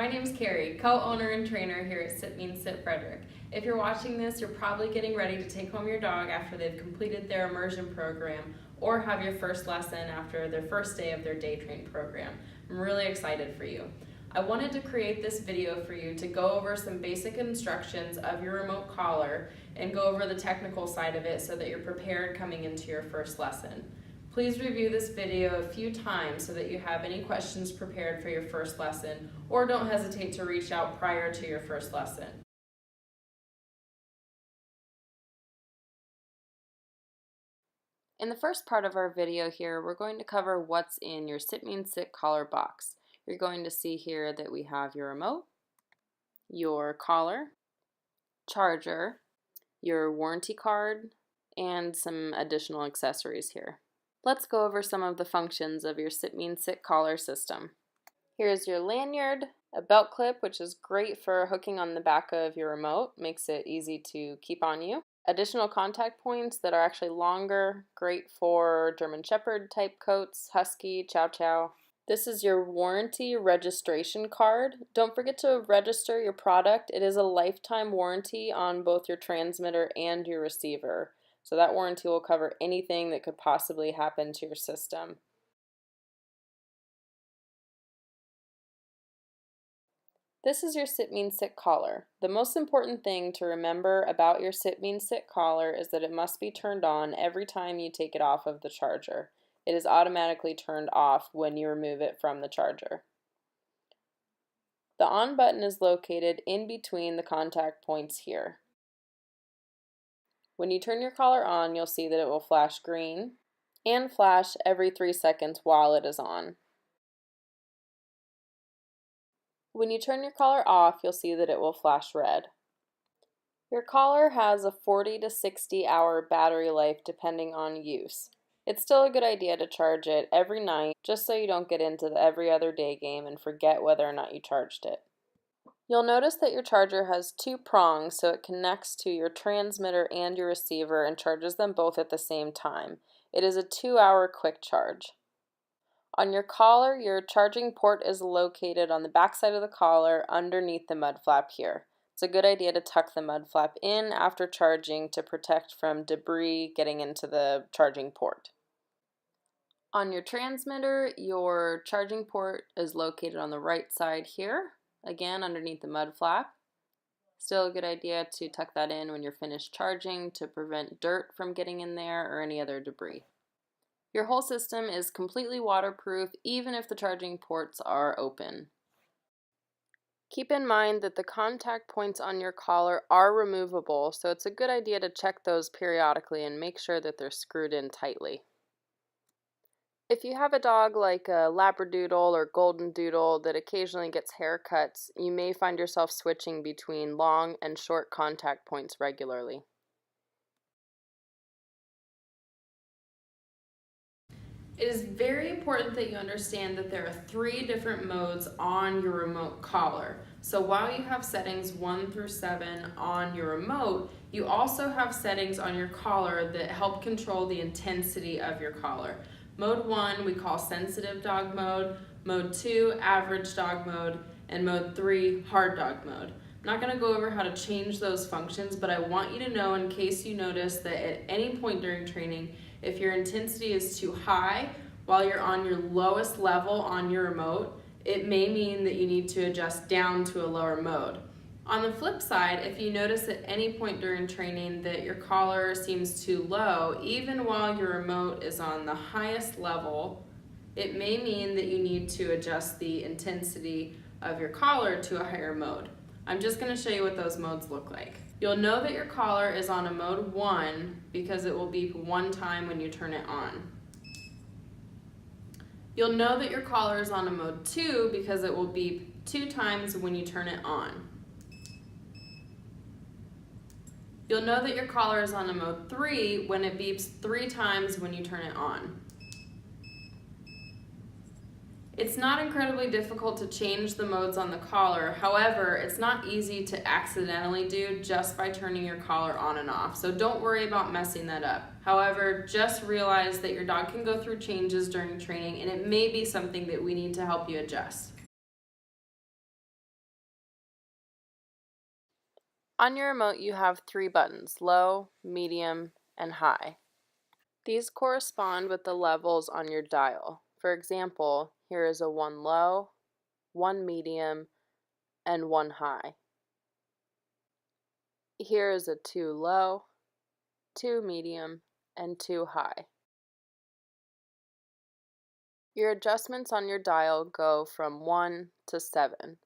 my name is Carrie, co-owner and trainer here at Sit Means Sit Frederick. If you're watching this, you're probably getting ready to take home your dog after they've completed their immersion program or have your first lesson after their first day of their day train program. I'm really excited for you. I wanted to create this video for you to go over some basic instructions of your remote collar and go over the technical side of it so that you're prepared coming into your first lesson. Please review this video a few times so that you have any questions prepared for your first lesson, or don't hesitate to reach out prior to your first lesson. In the first part of our video here, we're going to cover what's in your Sit Means Sit collar box. You're going to see here that we have your remote, your collar, charger, your warranty card, and some additional accessories here. Let's go over some of the functions of your Sit Means Sit collar system. Here's your lanyard, a belt clip, which is great for hooking on the back of your remote, makes it easy to keep on you. Additional contact points that are actually longer, great for German Shepherd type coats, Husky, Chow Chow. This is your warranty registration card. Don't forget to register your product. It is a lifetime warranty on both your transmitter and your receiver. So that warranty will cover anything that could possibly happen to your system. This is your Sit Means Sit collar. The most important thing to remember about your Sit Means Sit collar is that it must be turned on every time you take it off of the charger. It is automatically turned off when you remove it from the charger. The on button is located in between the contact points here. When you turn your collar on, you'll see that it will flash green and flash every 3 seconds while it is on. When you turn your collar off, you'll see that it will flash red. Your collar has a 40 to 60 hour battery life depending on use. It's still a good idea to charge it every night just so you don't get into the every other day game and forget whether or not you charged it. You'll notice that your charger has 2 prongs, so it connects to your transmitter and your receiver and charges them both at the same time. It is a 2-hour quick charge. On your collar, your charging port is located on the back side of the collar underneath the mud flap here. It's a good idea to tuck the mud flap in after charging to protect from debris getting into the charging port. On your transmitter, your charging port is located on the right side here, again underneath the mud flap. Still a good idea to tuck that in when you're finished charging to prevent dirt from getting in there or any other debris. Your whole system is completely waterproof even if the charging ports are open. Keep in mind that the contact points on your collar are removable, so it's a good idea to check those periodically and make sure that they're screwed in tightly. If you have a dog like a Labradoodle or Golden Doodle that occasionally gets haircuts, you may find yourself switching between long and short contact points regularly. It is very important that you understand that there are 3 different modes on your remote collar. So while you have settings 1 through 7 on your remote, you also have settings on your collar that help control the intensity of your collar. Mode 1 we call sensitive dog mode, mode 2 average dog mode, and mode 3 hard dog mode. I'm not going to go over how to change those functions, but I want you to know in case you notice that at any point during training, if your intensity is too high while you're on your lowest level on your remote, it may mean that you need to adjust down to a lower mode. On the flip side, if you notice at any point during training that your collar seems too low, even while your remote is on the highest level, it may mean that you need to adjust the intensity of your collar to a higher mode. I'm just going to show you what those modes look like. You'll know that your collar is on a mode 1 because it will beep 1 time when you turn it on. You'll know that your collar is on a mode 2 because it will beep 2 times when you turn it on. You'll know that your collar is on a mode 3 when it beeps 3 times when you turn it on. It's not incredibly difficult to change the modes on the collar. However, it's not easy to accidentally do just by turning your collar on and off. So don't worry about messing that up. However, just realize that your dog can go through changes during training and it may be something that we need to help you adjust. On your remote, you have 3 buttons: low, medium, and high. These correspond with the levels on your dial. For example, here is a 1 low, 1 medium, and 1 high. Here is a 2 low, 2 medium, and 2 high. Your adjustments on your dial go from 1 to 7.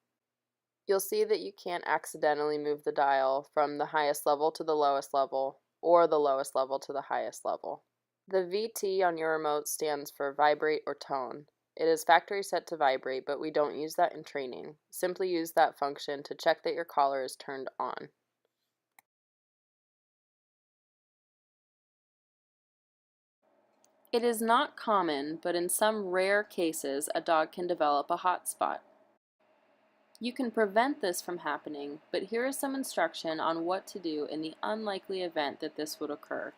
You'll see that you can't accidentally move the dial from the highest level to the lowest level, or the lowest level to the highest level. The VT on your remote stands for vibrate or tone. It is factory set to vibrate, but we don't use that in training. Simply use that function to check that your collar is turned on. It is not common, but in some rare cases, a dog can develop a hot spot. You can prevent this from happening, but here is some instruction on what to do in the unlikely event that this would occur.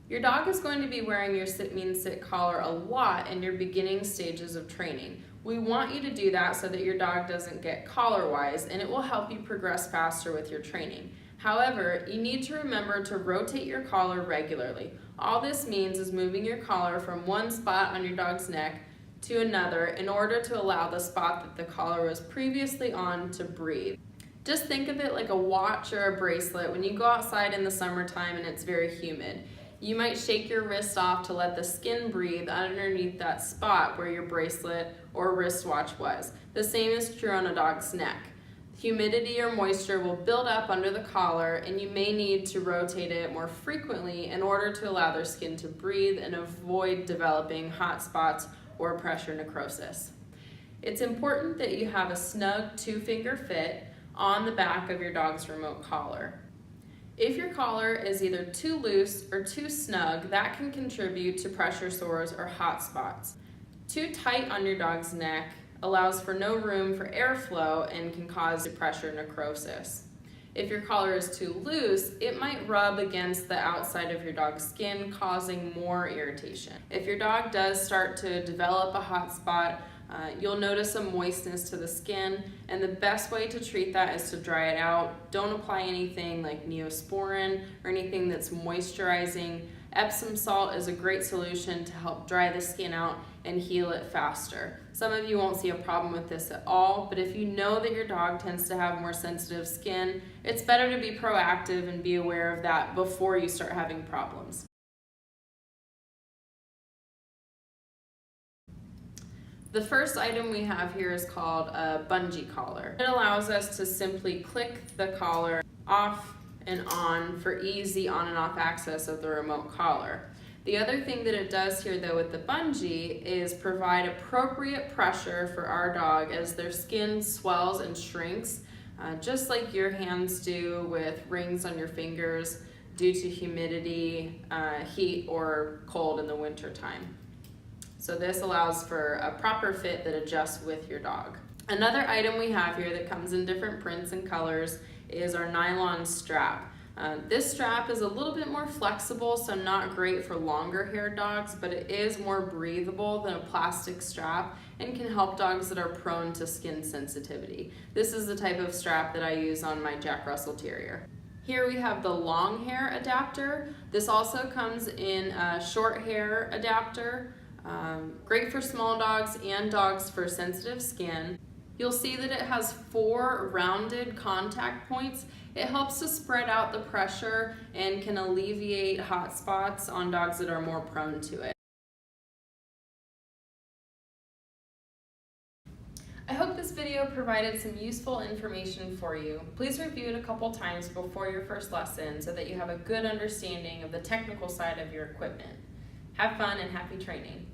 Your dog is going to be wearing your sit, mean, sit collar a lot in your beginning stages of training. We want you to do that so that your dog doesn't get collar-wise, and it will help you progress faster with your training. However, you need to remember to rotate your collar regularly. All this means is moving your collar from one spot on your dog's neck to another in order to allow the spot that the collar was previously on to breathe. Just think of it like a watch or a bracelet when you go outside in the summertime and it's very humid. You might shake your wrist off to let the skin breathe underneath that spot where your bracelet or wristwatch was. The same is true on a dog's neck. Humidity or moisture will build up under the collar, and you may need to rotate it more frequently in order to allow their skin to breathe and avoid developing hot spots or pressure necrosis. It's important that you have a snug 2-finger fit on the back of your dog's remote collar. If your collar is either too loose or too snug, that can contribute to pressure sores or hot spots. Too tight on your dog's neck allows for no room for airflow and can cause pressure necrosis. If your collar is too loose, it might rub against the outside of your dog's skin, causing more irritation. If your dog does start to develop a hot spot, you'll notice some moistness to the skin, and the best way to treat that is to dry it out. Don't apply anything like Neosporin or anything that's moisturizing. Epsom salt is a great solution to help dry the skin out and heal it faster. Some of you won't see a problem with this at all, but if you know that your dog tends to have more sensitive skin, it's better to be proactive and be aware of that before you start having problems. The first item we have here is called a bungee collar. It allows us to simply click the collar off and on for easy on and off access of the remote collar. The other thing that it does here though with the bungee is provide appropriate pressure for our dog as their skin swells and shrinks, just like your hands do with rings on your fingers due to humidity, heat, or cold in the winter time. So this allows for a proper fit that adjusts with your dog. Another item we have here that comes in different prints and colors is our nylon strap. This strap is a little bit more flexible, so not great for longer haired dogs, but it is more breathable than a plastic strap and can help dogs that are prone to skin sensitivity. This is the type of strap that I use on my Jack Russell Terrier. Here we have the long hair adapter. This also comes in a short hair adapter. Great for small dogs and dogs for sensitive skin. You'll see that it has 4 rounded contact points. It helps to spread out the pressure and can alleviate hot spots on dogs that are more prone to it. I hope this video provided some useful information for you. Please review it a couple times before your first lesson so that you have a good understanding of the technical side of your equipment. Have fun and happy training.